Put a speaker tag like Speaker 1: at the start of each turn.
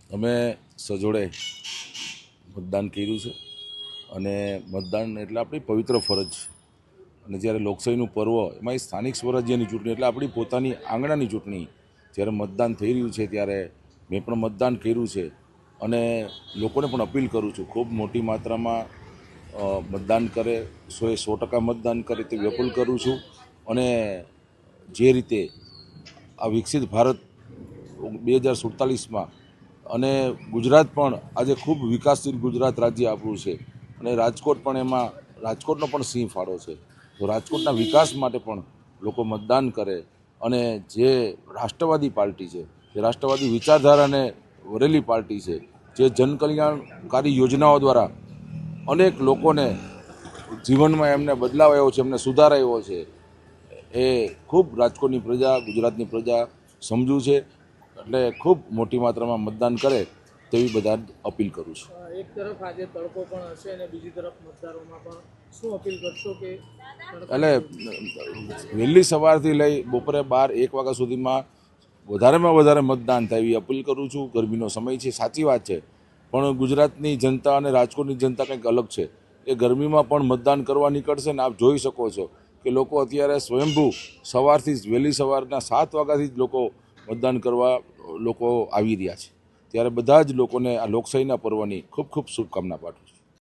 Speaker 1: અમે સજોડે મતદાન કર્યું છે અને મતદાન એટલે આપણી પવિત્ર ફરજ છે અને જ્યારે લોકશાહીનું પર્વ એમાં સ્થાનિક સ્વરાજ્યની ચૂંટણી એટલે આપણી પોતાની આંગણાની ચૂંટણી જ્યારે મતદાન થઈ રહ્યું છે ત્યારે મેં પણ મતદાન કર્યું છે અને લોકોને પણ અપીલ કરું છું ખૂબ મોટી માત્રામાં મતદાન કરે, 100% મતદાન કરે તેવી અપીલ કરું છું. અને જે રીતે આ વિકસિત ભારત 2047માં અને ગુજરાત પણ આજે ખૂબ વિકાસશીલ ગુજરાત રાજ્ય આપણું છે અને રાજકોટ પણ એમાં રાજકોટનો પણ સિંહ ફાળો છે. તો રાજકોટના વિકાસ માટે પણ લોકો મતદાન કરે અને જે રાષ્ટ્રવાદી પાર્ટી છે, જે રાષ્ટ્રવાદી વિચારધારાને વરેલી પાર્ટી છે, જે જનકલ્યાણકારી યોજનાઓ દ્વારા અનેક લોકોને જીવનમાં એમને બદલાવ આવ્યો છે, એમને સુધાર આવ્યો છે, એ ખૂબ રાજકોટની પ્રજા, ગુજરાતની પ્રજા સમજુ છે. એટલે ખૂબ મોટી માત્રામાં મતદાન કરે તેવી બધા અપીલ કરું છું.
Speaker 2: એક તરફ આજે તડકો પણ હશે અને બીજી તરફ મતદારોમાં પણ શું અપીલ કરશો કે
Speaker 1: એટલે વહેલી સવારથી લઈ બપોરે 12-1 વાગ્યા સુધીમાં વધારેમાં વધારે મતદાન થાય એવી અપીલ કરું છું. ગરમીનો સમય છે, સાચી વાત છે, પણ ગુજરાતની જનતા અને રાજકોટની જનતા કંઈક અલગ છે. એ ગરમીમાં પણ મતદાન કરવા નીકળશે ને આપ જોઈ શકો છો કે લોકો અત્યારે સ્વયંભૂ સવારથી જ વહેલી સવારના 7 વાગ્યાથી જ લોકો મતદાન કરવા લોકો આવી રહ્યા છે. ત્યારે બધા જ લોકોને આ લોકશાહીના પર્વની ખૂબ ખૂબ શુભકામના પાઠવું છું.